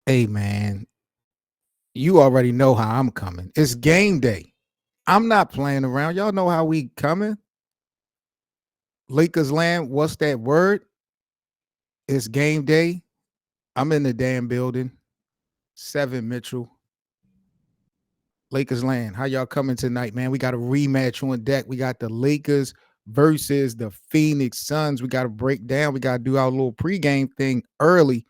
Hey man, you already know how I'm coming. It's game day. I'm not playing around. Y'all know how we coming. Lakers land, what's that word? It's game day. I'm in the damn building. 7 Mitchell. Lakers land. How y'all coming tonight, man? We got a rematch on deck. We got the Lakers versus the Phoenix Suns. We got to break down. We got to do our little pregame thing early.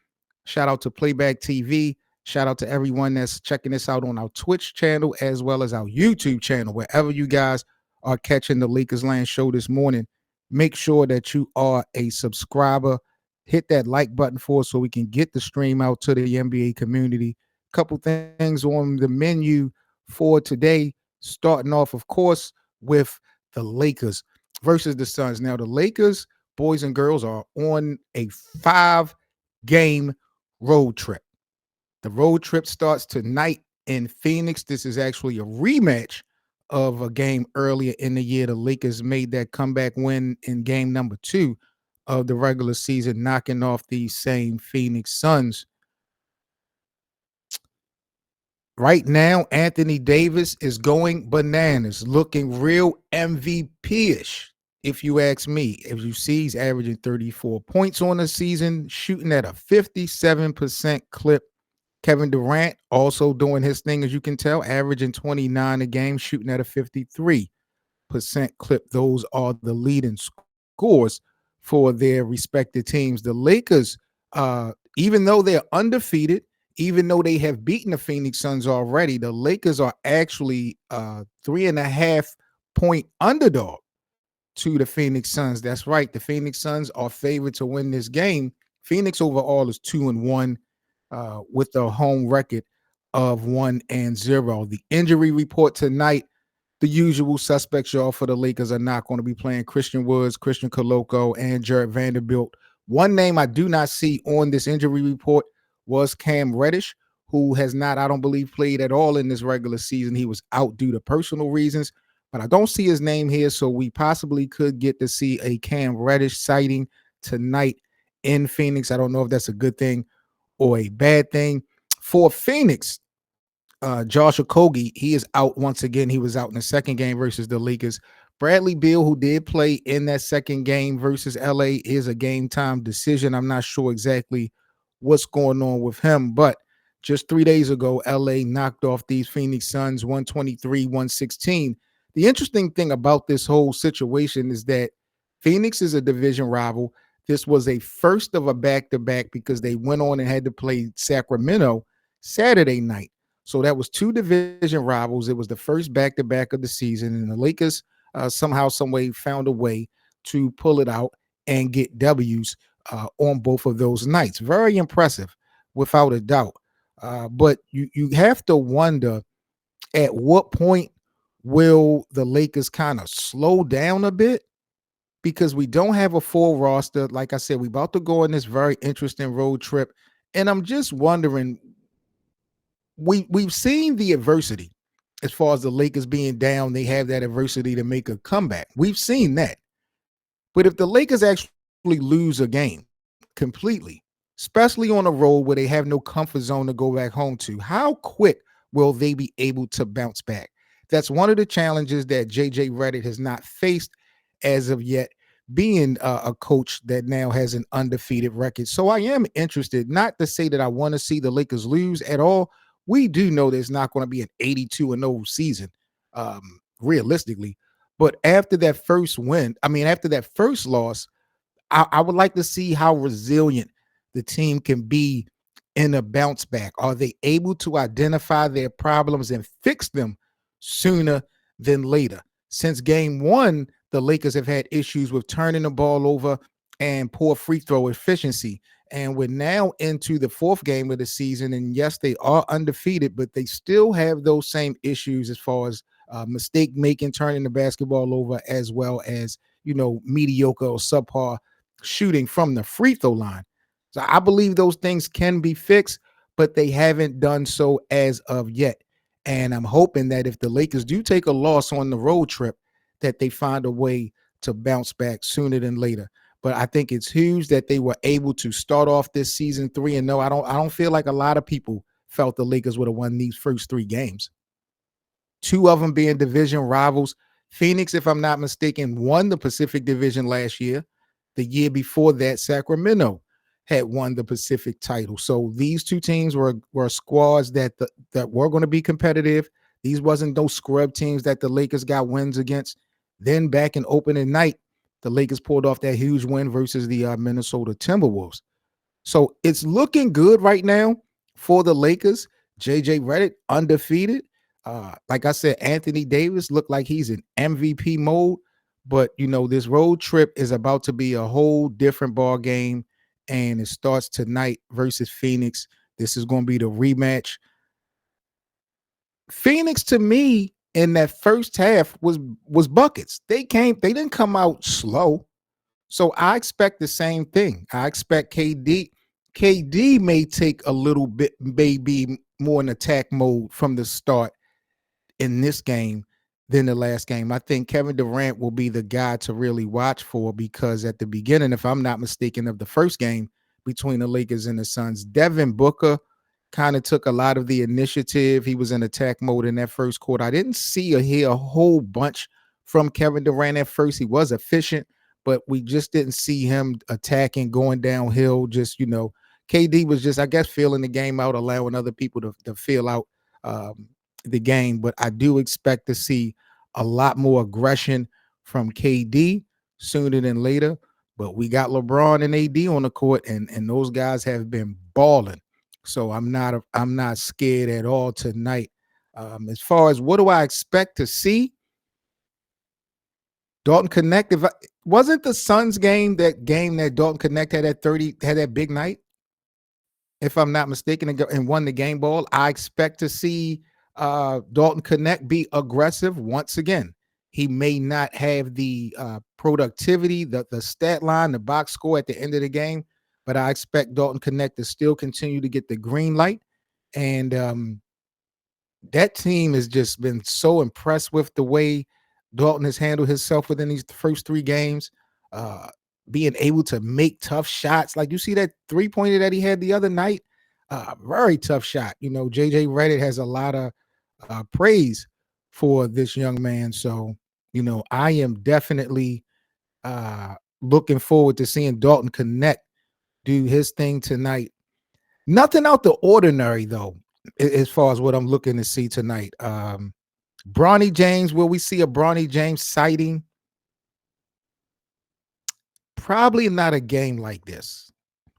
Shout out to Playback TV. Shout out to everyone that's checking this out on our Twitch channel as well as our YouTube channel. Wherever you guys are catching the Lakers Land show this morning, make sure that you are a subscriber. Hit that like button for us so we can get the stream out to the NBA community. Couple things on the menu for today, starting off, of course, with the Lakers versus the Suns. Now, the Lakers, boys and girls, are on a 5-game road trip. The road trip starts tonight in Phoenix. This is actually a rematch of a game earlier in the year. The Lakers made that comeback win in game number 2 of the regular season, knocking off these same Phoenix Suns. Right now, Anthony Davis is going bananas, looking real MVP-ish, if you ask me. If you see, he's averaging 34 points on the season, shooting at a 57% clip. Kevin Durant also doing his thing, as you can tell, averaging 29 a game, shooting at a 53% clip. Those are the leading scores for their respective teams. The Lakers, even though they're undefeated, even though they have beaten the Phoenix Suns already, the Lakers are actually 3.5 point underdog to the Phoenix Suns. That's right. The Phoenix Suns are favored to win this game. Phoenix overall is 2-1 with a home record of 1-0. The injury report tonight, the usual suspects, y'all, for the Lakers are not going to be playing. Christian Woods, Christian Koloko, and Jared Vanderbilt. One name I do not see on this injury report was Cam Reddish, who has not, I don't believe, played at all in this regular season. He was out due to personal reasons, but I don't see his name here, so we possibly could get to see a Cam Reddish sighting tonight in Phoenix. I don't know if that's a good thing or a bad thing. For Phoenix, Josh Okogie, he is out once again. He was out in the second game versus the Lakers. Bradley Beal, who did play in that second game versus LA, is a game time decision. I'm not sure exactly what's going on with him, but just 3 days ago, LA knocked off these Phoenix Suns 123-116. The interesting thing about this whole situation is that Phoenix is a division rival. This was a first of a back-to-back because they went on and had to play Sacramento Saturday night. So that was two division rivals. It was the first back-to-back of the season, and the Lakers somehow, some way found a way to pull it out and get W's on both of those nights. Very impressive, without a doubt. But you have to wonder at what point will the Lakers kind of slow down a bit, because we don't have a full roster. Like I said, we're about to go on this very interesting road trip, and I'm just wondering, we've seen the adversity as far as the Lakers being down. They have that adversity to make a comeback. We've seen that. But if the Lakers actually lose a game completely, especially on a road where they have no comfort zone to go back home to, how quick will they be able to bounce back? That's one of the challenges that JJ Redick has not faced as of yet, being a coach that now has an undefeated record. So I am interested, not to say that I want to see the Lakers lose at all. We do know there's not going to be an 82-0 season, realistically. But after that first win, after that first loss, I would like to see how resilient the team can be in a bounce back. Are they able to identify their problems and fix them sooner than later? Since game one, the Lakers have had issues with turning the ball over and poor free throw efficiency. And we're now into the fourth game of the season. And yes, they are undefeated, but they still have those same issues as far as mistake making, turning the basketball over, as well as, mediocre or subpar shooting from the free throw line. So I believe those things can be fixed, but they haven't done so as of yet. And I'm hoping that if the Lakers do take a loss on the road trip, that they find a way to bounce back sooner than later. but I think it's huge that they were able to start off this season 3-0. I don't feel like a lot of people felt the Lakers would have won these first 3 games. 2 of them being division rivals. Phoenix, if I'm not mistaken, won the Pacific Division last year. The year before that, Sacramento had won the Pacific title. So these 2 teams were squads that were going to be competitive. These wasn't those scrub teams that the Lakers got wins against. Then back in opening night, the Lakers pulled off that huge win versus the Minnesota Timberwolves. So it's looking good right now for the Lakers. JJ Redick undefeated. Like I said, Anthony Davis looked like he's in MVP mode. But this road trip is about to be a whole different ball game, and it starts tonight versus Phoenix. This is going to be the rematch. Phoenix, to me, in that first half was buckets. They didn't come out slow. So I expect the same thing. I expect KD. KD may take a little bit, maybe more in attack mode from the start in this game than the last game. I think Kevin Durant will be the guy to really watch for, because at the beginning, if I'm not mistaken, of the first game between the Lakers and the Suns, Devin Booker kind of took a lot of the initiative. He was in attack mode in that first quarter. I didn't see or hear a whole bunch from Kevin Durant at first. He was efficient, but we just didn't see him attacking, going downhill. Just, KD was just, I guess, feeling the game out, allowing other people to feel out the game. But I do expect to see a lot more aggression from KD sooner than later. But we got LeBron and AD on the court, and those guys have been balling. So I'm not scared at all tonight. As far as what do I expect to see, Dalton Connect. Wasn't the Suns game that Dalton Connect had that big night, if I'm not mistaken, and won the game ball. I expect to see Dalton Connect be aggressive once again. He may not have the productivity, the stat line, the box score at the end of the game, but I expect Dalton Connect to still continue to get the green light. And that team has just been so impressed with the way Dalton has handled himself within these first 3 games, uh, being able to make tough shots. Like, you see that 3-pointer that he had the other night, very tough shot. JJ Redick has a lot of praise for this young man. So, I am definitely looking forward to seeing Dalton Connect do his thing tonight. Nothing out the ordinary, though, as far as what I'm looking to see tonight. Bronny James, will we see a Bronny James sighting? Probably not a game like this.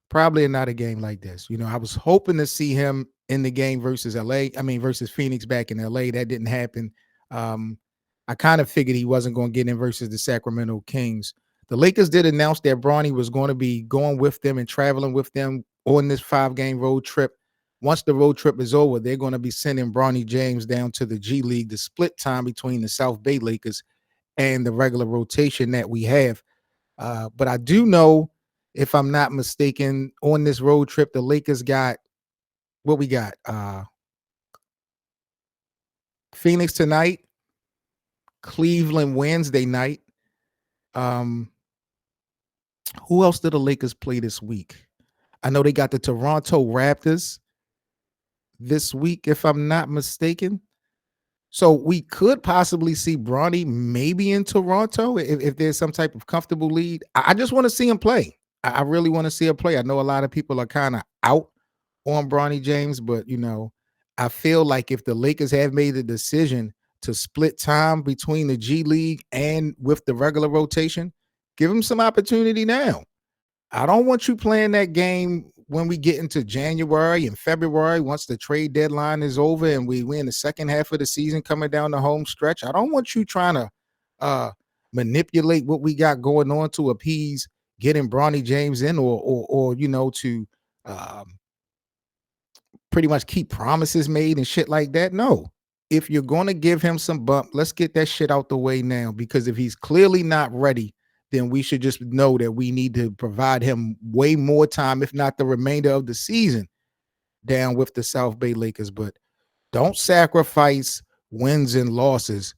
Probably not a game like this. I was hoping to see him in the game versus versus Phoenix back in LA. That didn't happen. I kind of figured he wasn't going to get in versus the Sacramento Kings. The Lakers did announce that Bronny was going to be going with them and traveling with them on this 5-game road trip. Once the road trip is over, they're going to be sending Bronny James down to the G League to split time between the South Bay Lakers and the regular rotation that we have. But I do know, if I'm not mistaken, on this road trip, the Lakers got what we got. Phoenix tonight, Cleveland Wednesday night. Who else did the Lakers play this week? I know they got the Toronto Raptors this week, if I'm not mistaken. So we could possibly see Bronny maybe in Toronto if there's some type of comfortable lead. I just want to see him play. I really want to see him play. I know a lot of people are kind of out on Bronny James, but I feel like if the Lakers have made the decision to split time between the G League and with the regular rotation, give him some opportunity now. I don't want you playing that game when we get into January and February, once the trade deadline is over and we in the second half of the season coming down the home stretch. I don't want you trying to manipulate what we got going on to appease getting Bronny James in, or to pretty much keep promises made and shit like that. No. If you're going to give him some bump, let's get that shit out the way now, because if he's clearly not ready, then we should just know that we need to provide him way more time, if not the remainder of the season, down with the South Bay Lakers. But don't sacrifice wins and losses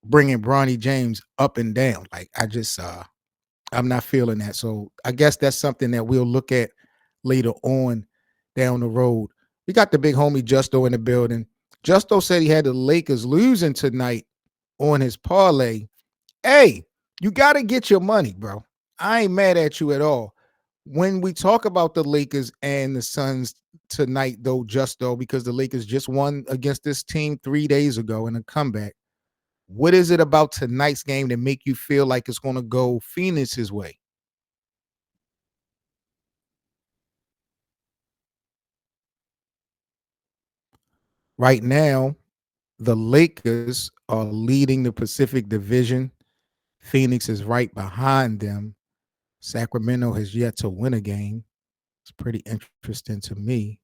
bringing Bronny James up and down. Like, I I'm not feeling that. So I guess that's something that we'll look at later on down the road. We got the big homie Justo in the building. Justo said he had the Lakers losing tonight on his parlay. Hey, you got to get your money, bro. I ain't mad at you at all. When we talk about the Lakers and the Suns tonight, though, Justo, because the Lakers just won against this team 3 days ago in a comeback, what is it about tonight's game that make you feel like it's going to go Phoenix's way? Right now, the Lakers are leading the Pacific Division. Phoenix is right behind them. Sacramento has yet to win a game. It's pretty interesting to me.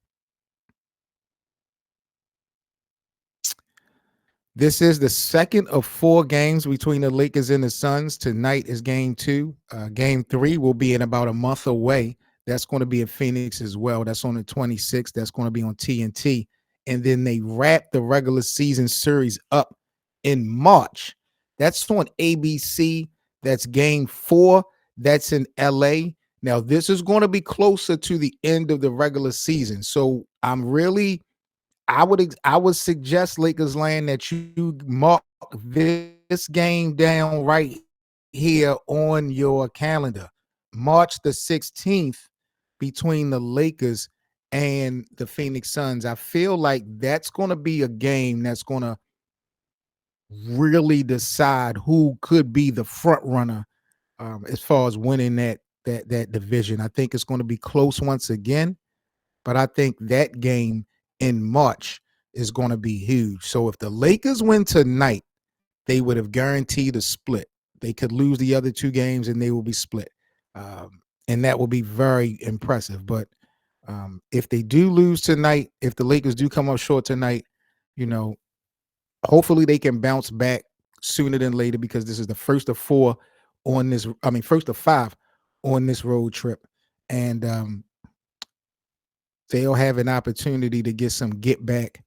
This is the second of 4 games between the Lakers and the Suns. Tonight is game 2. Game 3 will be in about a month away. That's going to be in Phoenix as well. That's on the 26th. That's going to be on TNT. And then they wrap the regular season series up in March. That's on ABC. That's game 4. That's in LA. Now, this is going to be closer to the end of the regular season. So I would suggest Lakers land that you mark this game down right here on your calendar. March the 16th between the Lakers and the Phoenix Suns. I feel like that's going to be a game that's going to really decide who could be the front runner as far as winning that division. I think it's going to be close once again. But I think that game in March is going to be huge. So if the Lakers win tonight, they would have guaranteed a split. They could lose the other 2 games and they will be split. And that will be very impressive. But if they do lose tonight, if the Lakers do come up short tonight, you know, hopefully they can bounce back sooner than later because this is the first of 4 on this. I mean, first of 5 on this road trip. And they'll have an opportunity to get some get back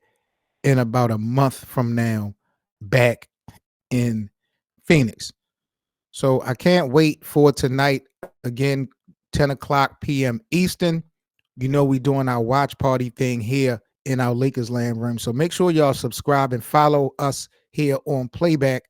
in about a month from now back in Phoenix. So I can't wait for tonight. Again, 10 o'clock p.m. Eastern. You know we're doing our watch party thing here in our Lakers land room. So make sure y'all subscribe and follow us here on Playback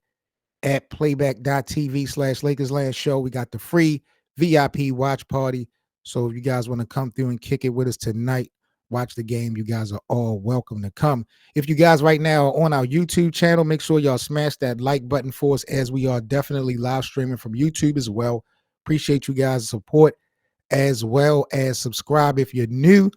at playback.tv/LakersLand Show. We got the free VIP watch party. So if you guys want to come through and kick it with us tonight, watch the game, you guys are all welcome to come. If you guys right now are on our YouTube channel, make sure y'all smash that like button for us as we are definitely live streaming from YouTube as well. Appreciate you guys' support as well as subscribe if you're new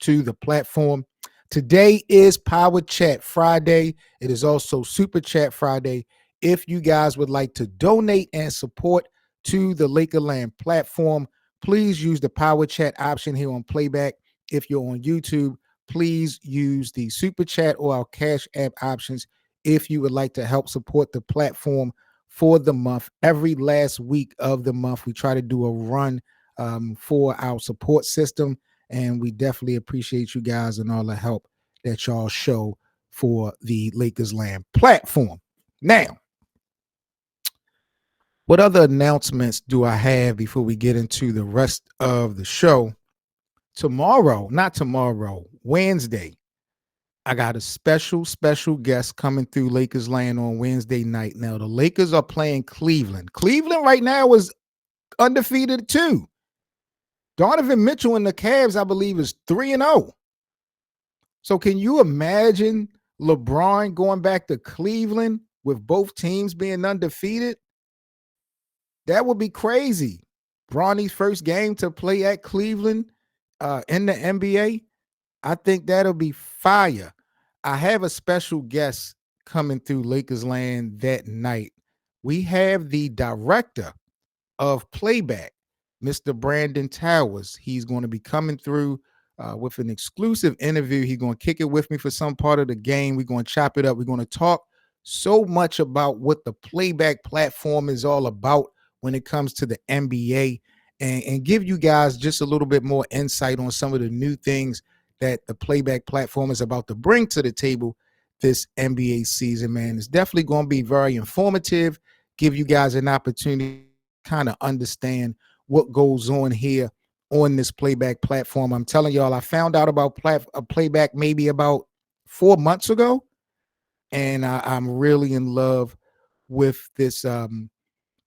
to the platform. Today is Power Chat Friday. It is also Super Chat Friday. If you guys would like to donate and support to the Lakerland platform, please use the Power Chat option here on Playback. If you're on YouTube, please use the Super Chat or our Cash App options if you would like to help support the platform for the month. Every last week of the month, we try to do a run for our support system, and we definitely appreciate you guys and all the help that y'all show for the Lakers Land platform. Now, what other announcements do I have before we get into the rest of the show? Wednesday, I got a special guest coming through Lakers Land on Wednesday night. Now, the Lakers are playing Cleveland. Cleveland right now is undefeated too. Donovan Mitchell and the Cavs, I believe, is 3-0. So can you imagine LeBron going back to Cleveland with both teams being undefeated? That would be crazy. Bronny's first game to play at Cleveland in the NBA. I think that'll be fire. I have a special guest coming through Lakers Land that night. We have the director of Playback, Mr. Brandon Towers. He's going to be coming through with an exclusive interview. He's going to kick it with me for some part of the game. We're going to chop it up. We're going to talk so much about what the Playback platform is all about when it comes to the NBA and give you guys just a little bit more insight on some of the new things that the Playback platform is about to bring to the table this NBA season, man. It's definitely going to be very informative, give you guys an opportunity kind of understand what goes on here on this playback platform. I'm telling y'all, I found out about playback maybe about 4 months ago, and I'm really in love with this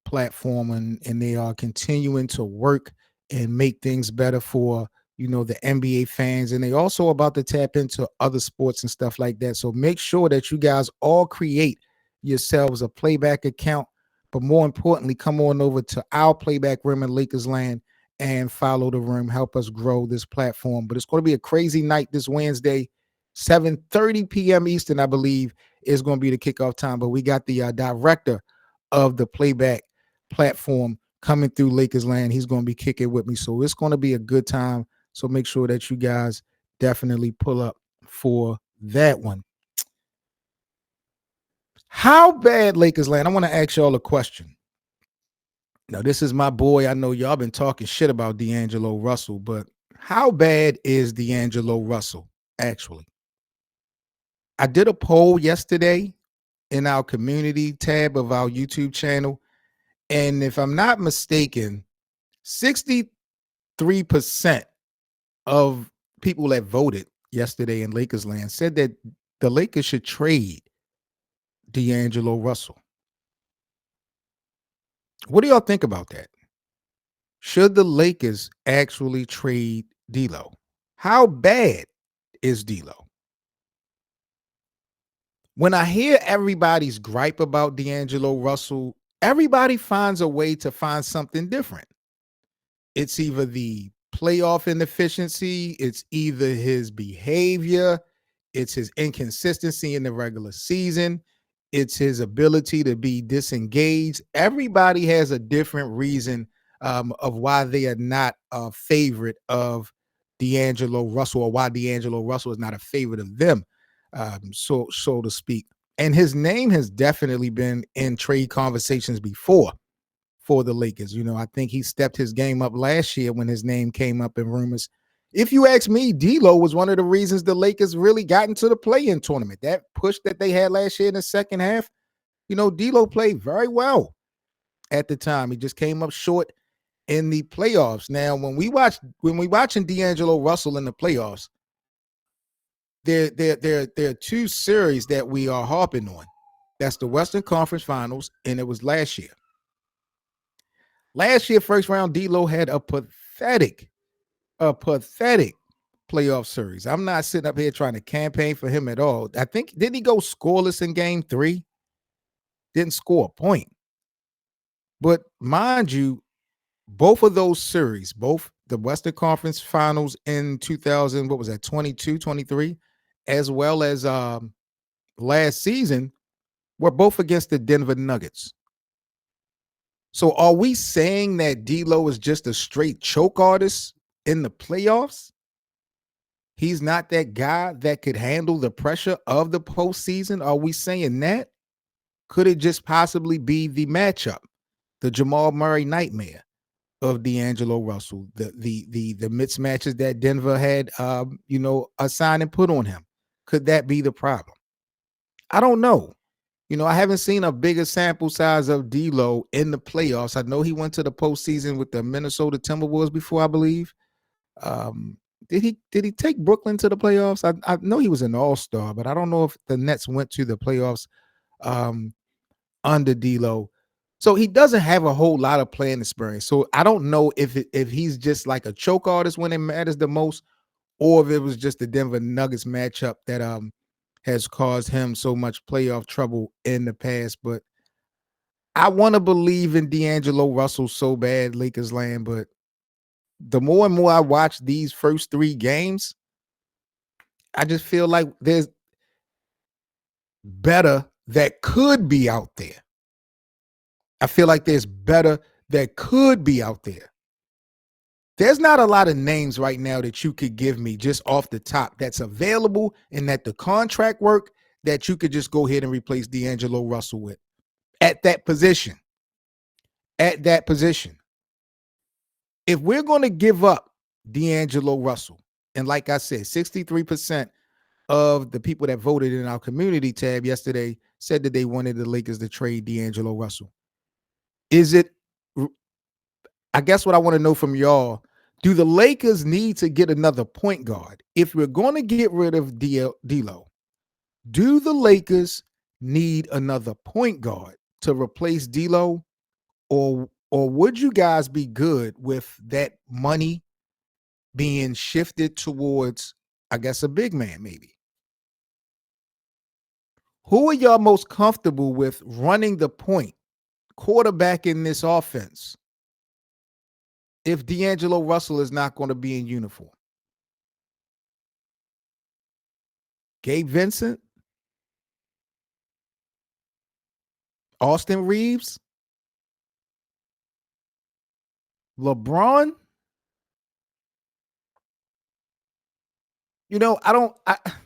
platform, and they are continuing to work and make things better for the NBA fans, and they also about to tap into other sports and stuff like that. So make sure that you guys all create yourselves a playback account, but more importantly, come on over to our playback room in Lakers land and follow the room. Help us grow this platform. But it's going to be a crazy night this Wednesday, 7:30 p.m. Eastern, I believe, is going to be the kickoff time. But we got the director of the playback platform coming through Lakers land. He's going to be kicking with me. So it's going to be a good time. So make sure that you guys definitely pull up for that one. How bad, Lakers land? I want to ask y'all a question. Now, this is my boy. I know y'all been talking shit about D'Angelo Russell, but how bad is D'Angelo Russell actually? I did a poll yesterday in our community tab of our YouTube channel. And if I'm not mistaken, 63% of people that voted yesterday in Lakers land said that the Lakers should trade D'Angelo Russell. What do y'all think about that? Should the Lakers actually trade D'Lo? How bad is D'Lo? When I hear everybody's gripe about D'Angelo Russell, everybody finds a way to find something different. It's either the playoff inefficiency, it's either his behavior, it's his inconsistency in the regular season, it's his ability to be disengaged. Everybody has a different reason of why they are not a favorite of D'Angelo Russell, or why D'Angelo Russell is not a favorite of them, so to speak. And his name has definitely been in trade conversations before for the Lakers. I think he stepped his game up last year when his name came up in rumors. If you ask me, D'Lo was one of the reasons the Lakers really got into the play-in tournament. That push that they had last year in the second half, D'Lo played very well at the time. He just came up short in the playoffs. Now, when we watching D'Angelo Russell in the playoffs, there are two series that we are harping on. That's the Western Conference Finals, and it was last year. Last year, first round, D'Lo had a pathetic playoff series. I'm not sitting up here trying to campaign for him at all. I think, didn't he go scoreless in game 3? Didn't score a point. But mind you, both of those series, both the Western Conference Finals in 2000, what was that, 22, 23, as well as last season, were both against the Denver Nuggets. So are we saying that D'Lo is just a straight choke artist in the playoffs? He's not that guy that could handle the pressure of the postseason? Are we saying that? Could it just possibly be the matchup, the Jamal Murray nightmare of D'Angelo Russell, the mismatches that Denver had, assigned and put on him? Could that be the problem? I don't know. I haven't seen a bigger sample size of D'Lo in the playoffs. I know he went to the postseason with the Minnesota Timberwolves before, I believe. Did he take Brooklyn to the playoffs? I know he was an all-star, but I don't know if the Nets went to the playoffs under D'Lo. So he doesn't have a whole lot of playing experience. So I don't know if he's just like a choke artist when it matters the most, or if it was just the Denver Nuggets matchup that has caused him so much playoff trouble in the past. But I want to believe in D'Angelo Russell so bad, Lakers land, but the more and more I watch these first 3 games, I just feel like there's better that could be out there. I feel like there's better that could be out there. There's not a lot of names right now that you could give me just off the top that's available and that the contract work that you could just go ahead and replace D'Angelo Russell with at that position. At that position. If we're going to give up D'Angelo Russell, and like I said, 63% of the people that voted in our community tab yesterday said that they wanted the Lakers to trade D'Angelo Russell. Is it I guess what I want to know from y'all, do the Lakers need to get another point guard? If we're going to get rid of D'Lo, do the Lakers need another point guard to replace D'Lo, or would you guys be good with that money being shifted towards, I guess, a big man maybe? Who are y'all most comfortable with running the point, quarterback in this offense, if D'Angelo Russell is not going to be in uniform? Gabe Vincent, Austin Reeves, LeBron?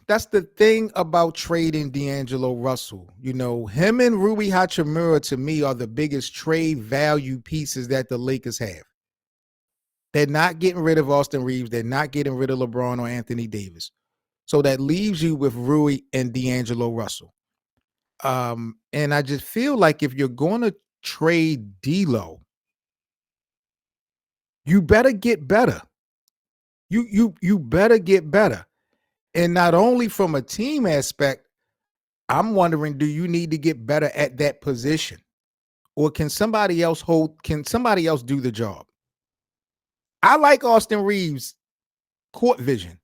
That's the thing about trading D'Angelo Russell. Him and Rui Hachimura to me are the biggest trade value pieces that the Lakers have. They're not getting rid of Austin Reeves. They're not getting rid of LeBron or Anthony Davis. So that leaves you with Rui and D'Angelo Russell. And I just feel like if you're going to trade D'Lo, you better get better. You better get better. And not only from a team aspect, I'm wondering, do you need to get better at that position? Or can somebody else do the job? I like Austin Reeves' court vision,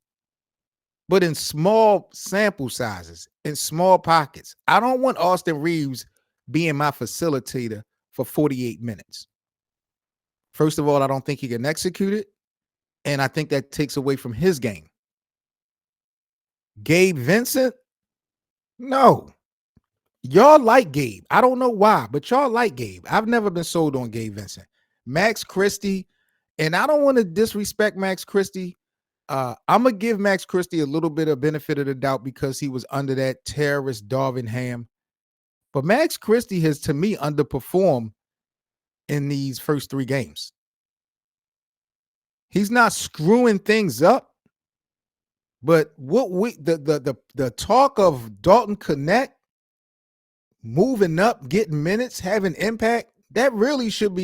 but in small sample sizes, in small pockets. I don't want Austin Reeves being my facilitator for 48 minutes. First of all, I don't think he can execute it, and I think that takes away from his game. Gabe Vincent? No. Y'all like Gabe. I don't know why, but y'all like Gabe. I've never been sold on Gabe Vincent. Max Christie, and I don't want to disrespect Max Christie. I'm going to give Max Christie a little bit of benefit of the doubt because he was under that terrorist Darvin Ham. But Max Christie has, to me, underperformed in these first 3 games. He's not screwing things up, but the talk of Dalton Connect moving up, getting minutes, having impact, that should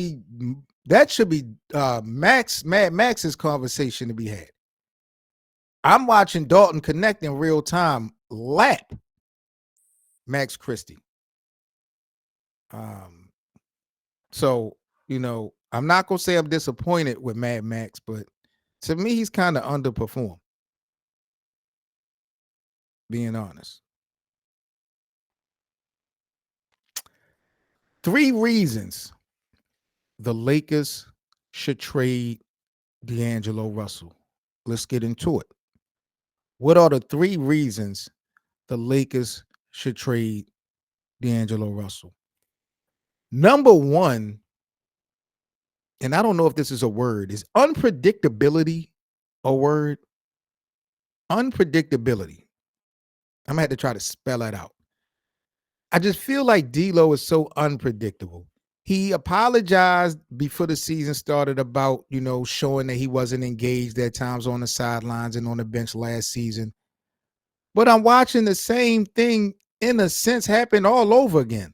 be Mad Max's conversation to be had. I'm watching Dalton Connect in real time lap Max Christie. So, I'm not going to say I'm disappointed with Mad Max, but to me, he's kind of underperformed, being honest. 3 reasons the Lakers should trade D'Angelo Russell. Let's get into it. What are the 3 reasons the Lakers should trade D'Angelo Russell? Number 1, and I don't know if this is a word, is unpredictability a word? Unpredictability. I'm going to have to try to spell that out. I just feel like D'Lo is so unpredictable. He apologized before the season started about, showing that he wasn't engaged at times on the sidelines and on the bench last season. But I'm watching the same thing, in a sense, happen all over again.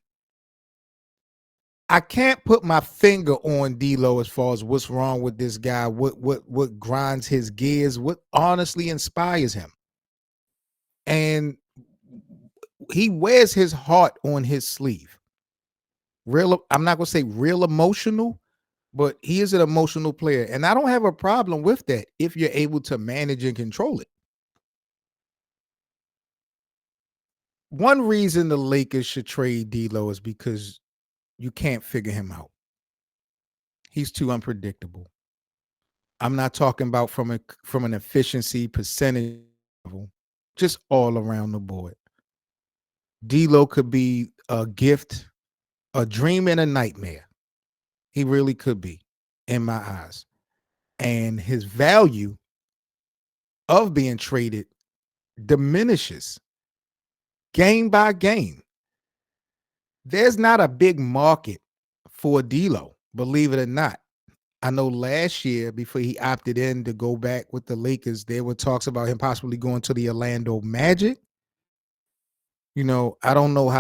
I can't put my finger on D'Lo as far as what's wrong with this guy, what grinds his gears, what honestly inspires him. And he wears his heart on his sleeve. I'm not going to say real emotional, but he is an emotional player. And I don't have a problem with that if you're able to manage and control it. One reason the Lakers should trade D'Lo is because you can't figure him out. He's too unpredictable. I'm not talking about from an efficiency percentage level, just all around the board. D'Lo could be a gift, a dream, and a nightmare. He really could be, in my eyes. And his value of being traded diminishes game by game. There's not a big market for D'Lo, believe it or not. I know last year, before he opted in to go back with the Lakers, there were talks about him possibly going to the Orlando Magic. I don't know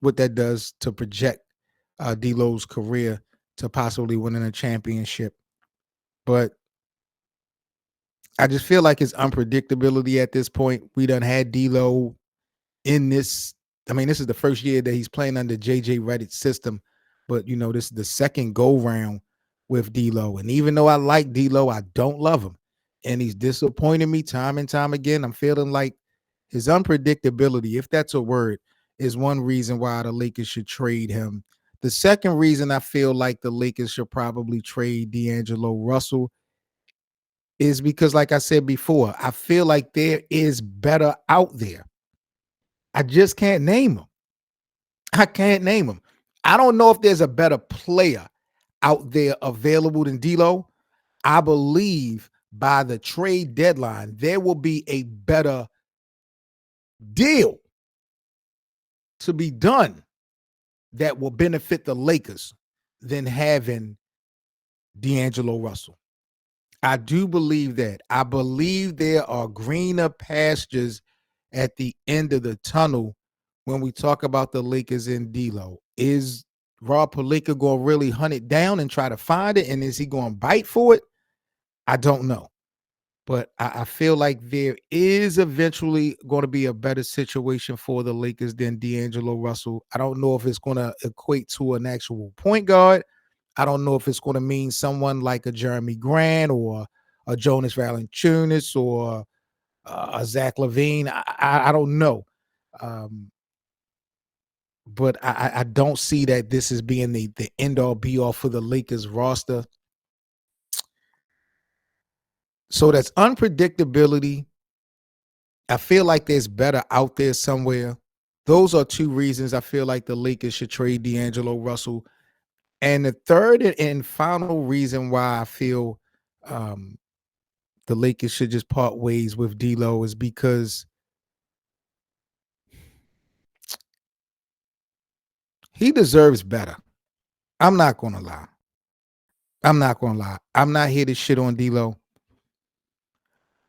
what that does to project D'Lo's career to possibly winning a championship. But I just feel like it's unpredictability at this point. We done had D'Lo in this. I mean, this is the first year that he's playing under JJ Redick's system, but this is the second go round with D'Lo. And even though I like D'Lo, I don't love him, and he's disappointed me time and time again. I'm feeling like his unpredictability, if that's a word, is one reason why the Lakers should trade him. The second reason I feel like the Lakers should probably trade D'Angelo Russell is because, like I said before, I feel like there is better out there. I just can't name them. I can't name them. I don't know if there's a better player out there available than D'Lo. I believe by the trade deadline, there will be a better deal to be done that will benefit the Lakers than having D'Angelo Russell. I do believe that. I believe there are greener pastures at the end of the tunnel when we talk about the Lakers and D'Lo. Is Rob Pelinka going to really hunt it down and try to find it? And is he going to bite for it? I don't know. But I feel like there is eventually going to be a better situation for the Lakers than D'Angelo Russell. I don't know if it's going to equate to an actual point guard. I don't know if it's going to mean someone like a Jeremy Grant or a Jonas Valanciunas or a Zach LaVine. I don't know. But I don't see that this is being the end all be all for the Lakers roster. So that's unpredictability. I feel like there's better out there somewhere. Those are two reasons I feel like the Lakers should trade D'Angelo Russell. And the third and final reason why I feel um, the Lakers should just part ways with D'Lo is because he deserves better. I'm not gonna lie. I'm not gonna lie. I'm not here to shit on D'Lo.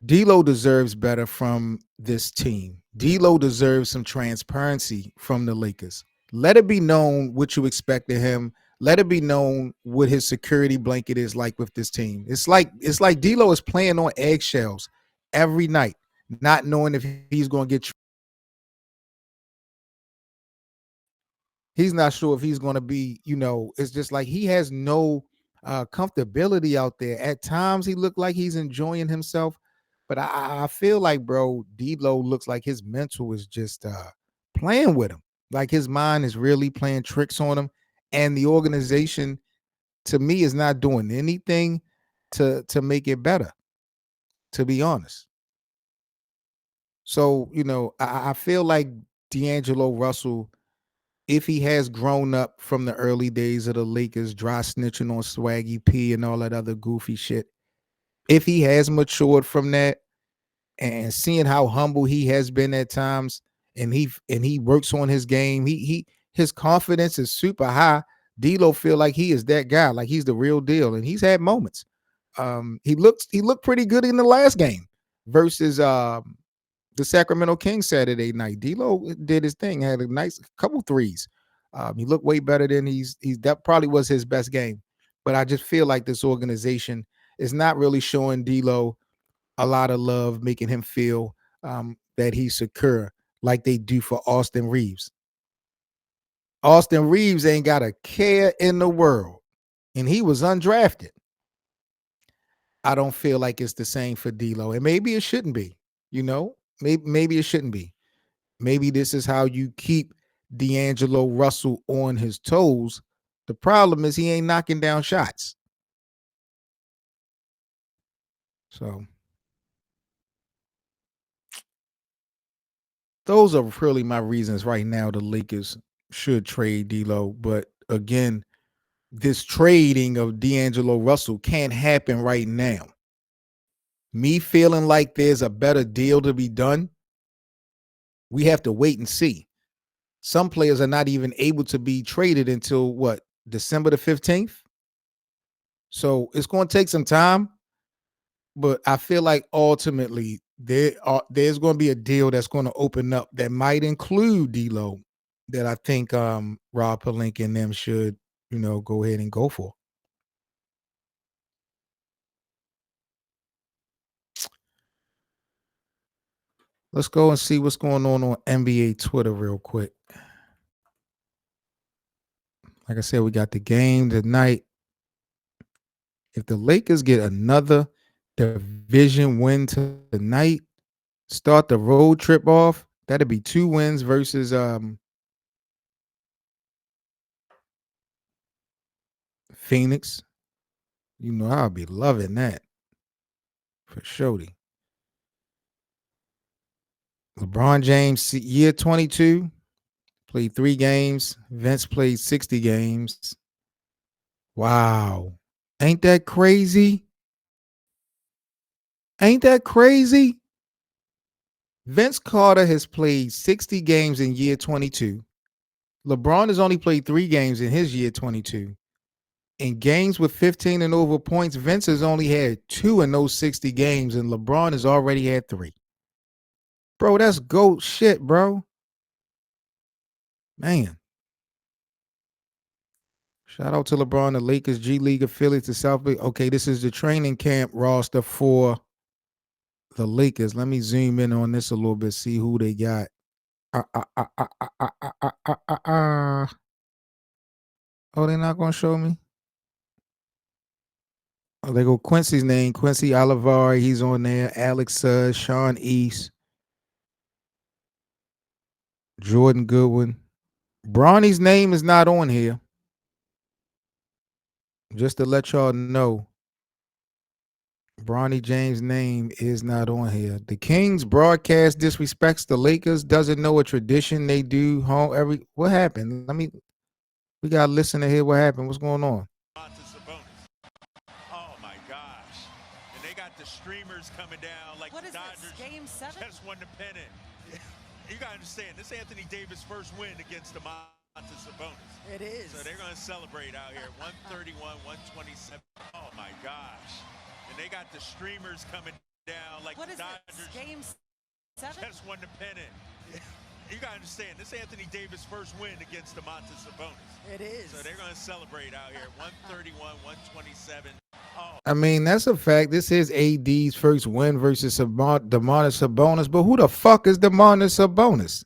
D'Lo deserves better from this team. D'Lo deserves some transparency from the Lakers. Let it be known what you expect of him. Let it be known what his security blanket is like with this team. It's like D'Lo is playing on eggshells every night, not knowing if he's going to get. He's not sure if he's going to be. It's just like he has no comfortability out there. At times, he looked like he's enjoying himself. But I feel like, bro, D'Lo looks like his mental is just playing with him. Like his mind is really playing tricks on him, and the organization, to me, is not doing anything to make it better. To be honest, so I feel like D'Angelo Russell, if he has grown up from the early days of the Lakers, dry snitching on Swaggy P and all that other goofy shit, if he has matured from that and seeing how humble he has been at times, and he works on his game. His confidence is super high. D'Lo feel like he is that guy, like he's the real deal, and he's had moments. He looked pretty good in the last game versus the Sacramento Kings Saturday night. D'Lo did his thing, had a nice couple threes. He looked way better than he's that probably was his best game. But I just feel like this organization is not really showing D'Lo a lot of love, making him feel that he's secure like they do for Austin Reeves. Austin Reeves ain't got a care in the world, and he was undrafted. I don't feel like it's the same for D'Lo, and maybe it shouldn't be. Maybe it shouldn't be. Maybe this is how you keep D'Angelo Russell on his toes. The problem is he ain't knocking down shots. So those are really my reasons right now. The Lakers should trade D'Lo, but again, this trading of D'Angelo Russell can't happen right now. Me feeling like there's a better deal to be done, we have to wait and see. Some players are not even able to be traded until what, December the 15th? So it's going to take some time, but I feel like ultimately there's going to be a deal that's going to open up that might include D'Lo that I think Rob Pelinka and them should, go ahead and go for. Let's go and see what's going on NBA Twitter real quick. Like I said, we got the game tonight. If the Lakers get another division win tonight, start the road trip off, that'd be 2 wins versus Phoenix. You know I'll be loving that for sure. LeBron James, year 22, played 3 games. Vince played 60 games. Wow. Ain't that crazy? Ain't that crazy? Vince Carter has played 60 games in year 22. LeBron has only played 3 games in his year 22. In games with 15 and over points, Vince has only had 2 in those 60 games, and LeBron has already had 3. Bro, that's GOAT shit, bro. Man. Shout out to LeBron, the Lakers, G League affiliates, the South Bay. Okay, this is the training camp roster for the Lakers. Let me zoom in on this a little bit, see who they got. Oh, they're not going to show me? Oh, they go Quincy's name, Quincy Olivari. He's on there. Alex Sean East, Jordan Goodwin. Bronny's name is not on here. Just to let y'all know, Bronny James' name is not on here. The Kings broadcast disrespects the Lakers. Doesn't know a tradition they do. What happened? We gotta listen to hear what happened. What's going on? Oh my gosh! And they got the streamers coming down like what the is Dodgers. This, game 7? Just won the pennant. You gotta understand, this Anthony Davis' first win against the Sabonis. It is. So they're gonna celebrate out here. 131, 127. Oh my gosh! And they got the streamers coming down like what the is Dodgers. This, game 7? Just won the pennant. You gotta understand, this Anthony Davis' first win against the Sabonis. It is. So they're gonna celebrate out here. 131, 127. Oh. I mean, that's a fact. This is AD's first win versus Demonis Sabonis. But who the fuck is Demonis Sabonis?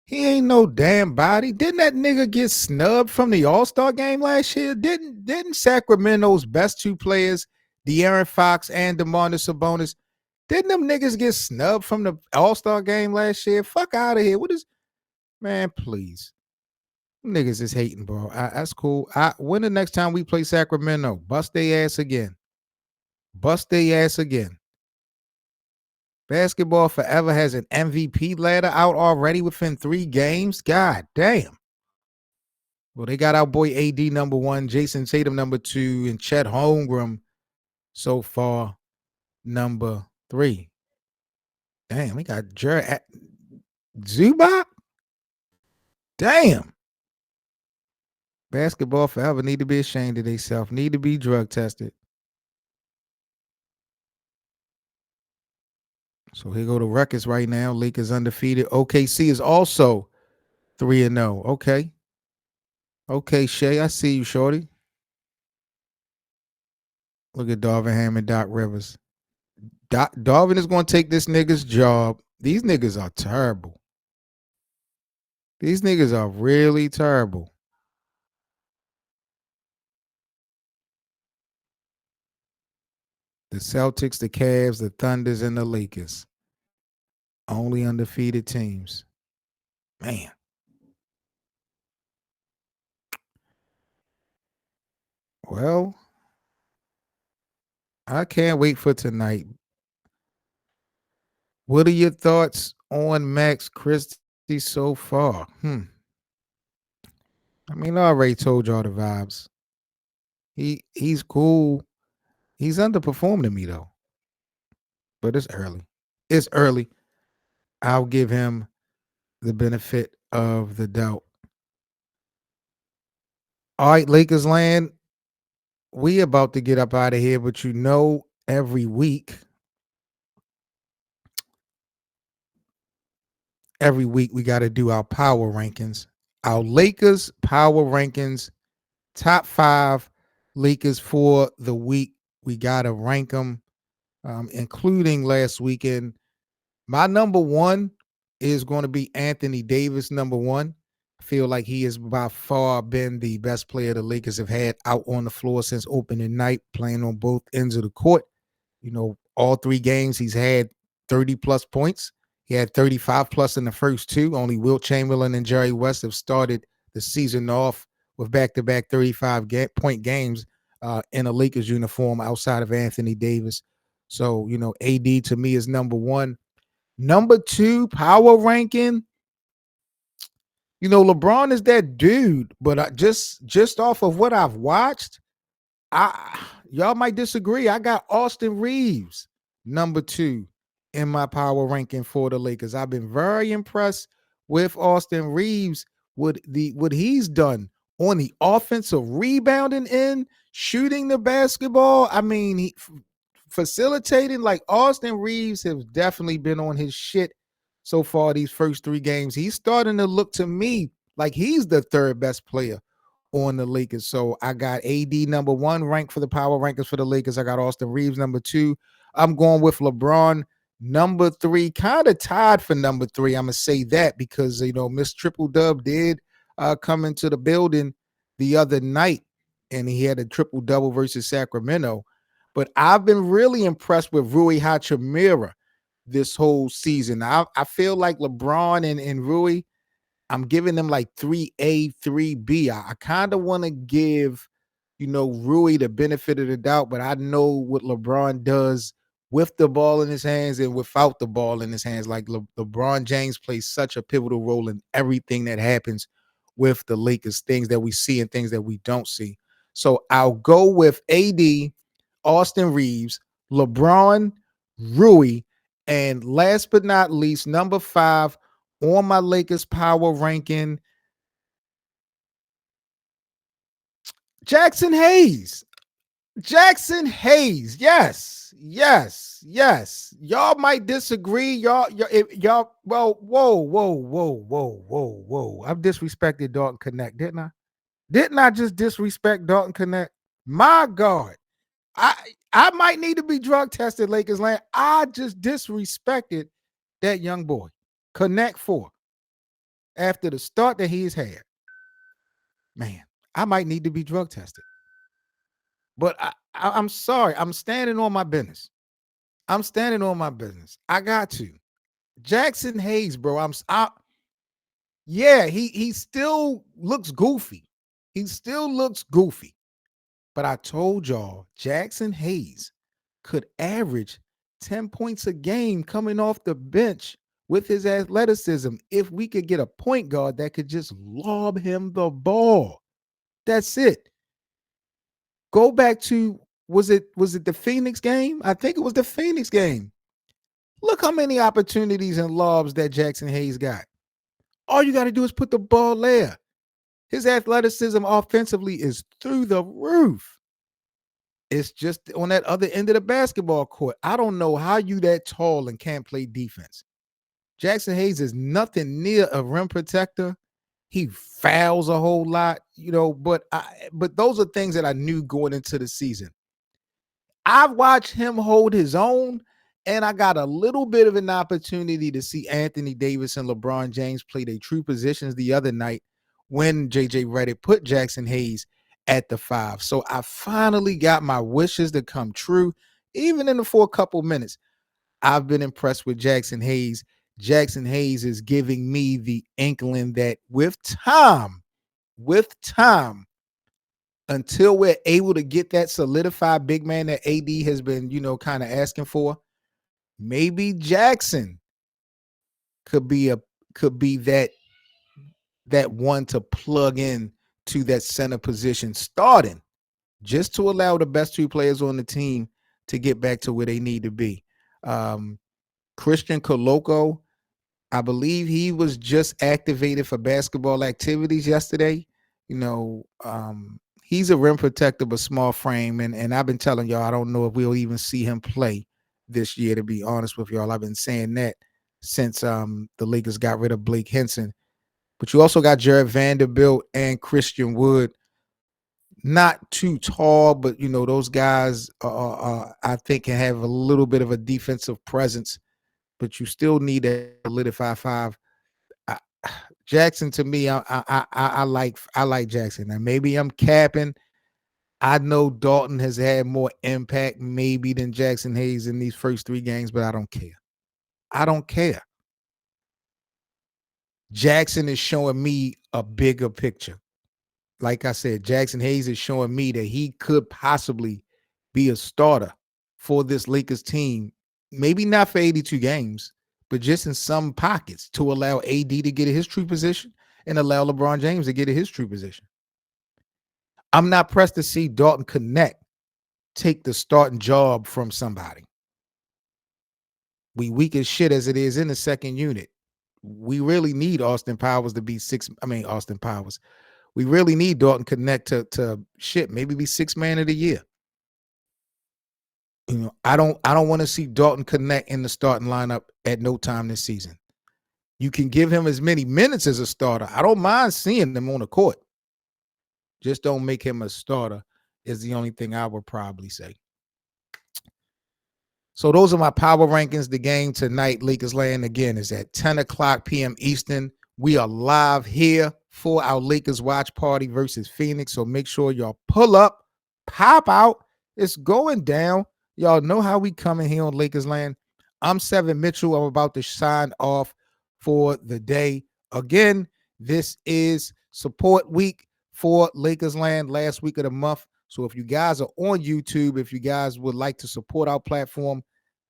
He ain't no damn body. Didn't that nigga get snubbed from the All-Star game last year? Didn't Sacramento's best 2 players, De'Aaron Fox and Demonis Sabonis, didn't them niggas get snubbed from the All-Star game last year? Fuck out of here. What is, man, please. Niggas is hating, bro. That's cool. When the next time we play Sacramento? Bust their ass again. Bust their ass again. Basketball Forever has an MVP ladder out already within 3 games. God damn. Well, they got our boy AD number 1, Jason Tatum number 2, and Chet Holmgren so far number 3. Damn, we got Jared Zubac. Damn. Basketball Forever need to be ashamed of themselves. Need to be drug tested. So here go the records right now. Lakers undefeated. OKC is also 3-0. Okay. Okay, Shay, I see you, shorty. Look at Darvin Ham and Doc Rivers. Darvin is going to take this nigga's job. These niggas are terrible. These niggas are really terrible. The Celtics, the Cavs, the Thunders, and the Lakers. Only undefeated teams. Man. Well, I can't wait for tonight. What are your thoughts on Max Christie so far? I mean, I already told y'all the vibes. He's cool. He's underperforming me though. But it's early. It's early. I'll give him the benefit of the doubt. All right, Lakers land. We about to get up out of here, but you know, every week we got to do our power rankings. Our Lakers power rankings, top 5 Lakers for the week. We got to rank them, including last weekend. My number one is going to be Anthony Davis, number one. I feel like he has by far been the best player the Lakers have had out on the floor since opening night, playing on both ends of the court. All 3 games he's had 30 plus points. He had 35 plus in the first 2. Only Wilt Chamberlain and Jerry West have started the season off with back-to-back 35-point games in a Lakers uniform outside of Anthony Davis. So, AD to me is number one. Number 2, power ranking. LeBron is that dude, but just off of what I've watched, I y'all might disagree. I got Austin Reeves number 2 in my power ranking for the Lakers. I've been very impressed with Austin Reeves, what he's done on the offensive rebounding end, shooting the basketball. I mean, facilitating. Like, Austin Reeves has definitely been on his shit so far these first 3 games. He's starting to look to me like he's the third best player on the Lakers. So I got AD number 1 ranked for the power rankings for the Lakers. I got Austin Reeves number 2. I'm going with LeBron number 3, kind of tied for number 3. I'm gonna say that because Miss Triple Dub did come into the building the other night, and he had a triple double versus Sacramento. But I've been really impressed with Rui Hachimura this whole season. I feel like LeBron and Rui, I'm giving them like 3A, 3B. I kind of want to give, Rui the benefit of the doubt, but I know what LeBron does with the ball in his hands and without the ball in his hands. Like, LeBron James plays such a pivotal role in everything that happens with the Lakers, things that we see and things that we don't see. So I'll go with AD, Austin Reeves, LeBron, Rui, and last but not least, number 5 on my Lakers power ranking, Jackson Hayes. Jackson Hayes. Yes. Yes. Yes. Y'all might disagree. Well, whoa. I've disrespected Dalton Connect, didn't I? Didn't I just disrespect Dalton Connect? My God. I might need to be drug tested, Lakers land. I just disrespected that young boy. Connect 4. After the start that he's had. Man, I might need to be drug tested. But I'm sorry. I'm standing on my business. I'm standing on my business. I got to. Jackson Hayes, bro. Yeah, he still looks goofy. He still looks goofy. But I told y'all, Jackson Hayes could average 10 points a game coming off the bench with his athleticism if we could get a point guard that could just lob him the ball. That's it. Go back to, was it the Phoenix game? I think it was the Phoenix game. Look how many opportunities and lobs that Jackson Hayes got. All you got to do is put the ball there. His athleticism offensively is through the roof. It's just on that other end of the basketball court. I don't know how you that tall and can't play defense. Jackson Hayes is nothing near a rim protector. He fouls a whole lot, but those are things that I knew going into the season. I've watched him hold his own, and I got a little bit of an opportunity to see Anthony Davis and LeBron James play their true positions the other night when JJ Redick put Jackson Hayes at the 5. So I finally got my wishes to come true, even for a couple minutes. I've been impressed with Jackson Hayes. Jackson Hayes is giving me the inkling that with time, until we're able to get that solidified big man that AD has been, kind of asking for, maybe Jackson could be that one to plug in to that center position starting, just to allow the best 2 players on the team to get back to where they need to be. Christian Coloco, I believe he was just activated for basketball activities yesterday. He's a rim protector, but small frame. And I've been telling y'all, I don't know if we'll even see him play this year, to be honest with y'all. I've been saying that since the Lakers got rid of Blake Henson. But you also got Jared Vanderbilt and Christian Wood. Not too tall, but, those guys, I think, can have a little bit of a defensive presence. but you still need that solidify five. I, Jackson, to me, I like Jackson. Now maybe I'm capping. I know Dalton has had more impact maybe than Jackson Hayes in these first 3 games, but I don't care. I don't care. Jackson is showing me a bigger picture. Like I said, Jackson Hayes is showing me that he could possibly be a starter for this Lakers team. Maybe not for 82 games, but just in some pockets to allow AD to get in his true position and allow LeBron James to get in his true position. I'm not pressed to see Dalton Connect take the starting job from somebody. We weak as shit as it is in the second unit. We really need Austin Powers to be Austin Powers. We really need Dalton Connect to shit, maybe be 6th man of the year. I don't want to see Dalton Connect in the starting lineup at no time this season. You can give him as many minutes as a starter. I don't mind seeing him on the court. Just don't make him a starter is the only thing I would probably say. So those are my power rankings. The game tonight, Lakers Land, again, is at 10 o'clock p.m. Eastern. We are live here for our Lakers watch party versus Phoenix. So make sure y'all pull up, pop out. It's going down. Y'all know how we coming here on Lakers Land. I'm Seven Mitchell. I'm about to sign off for the day. Again, this is support week for Lakers Land, last week of the month. So if you guys are on YouTube, if you guys would like to support our platform,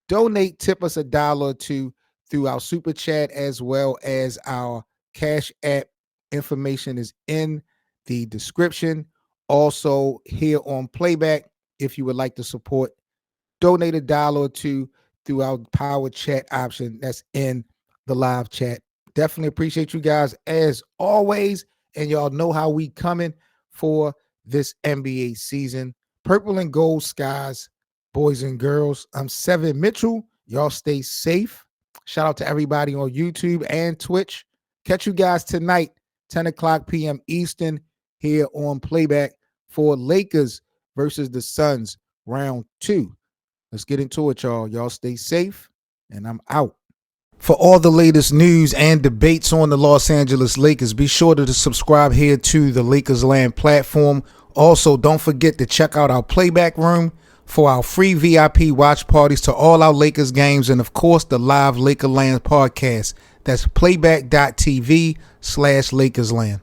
donate, tip us $1 or $2 through our super chat, as well as our Cash App. Information is in the description. Also here on playback, if you would like to support, donate $1 or $2 through our power chat option that's in the live chat. Definitely appreciate you guys as always. And y'all know how we coming for this NBA season. Purple and gold skies, boys and girls. I'm Seven Mitchell. Y'all stay safe. Shout out to everybody on YouTube and Twitch. Catch you guys tonight, 10 o'clock p.m. Eastern, here on playback for Lakers versus the Suns, round 2. Let's get into it, y'all. Y'all stay safe, and I'm out. For all the latest news and debates on the Los Angeles Lakers, be sure to subscribe here to the Lakers Land platform. Also, don't forget to check out our playback room for our free VIP watch parties to all our Lakers games, and of course, the live Laker Land podcast. That's playback.tv/LakersLand.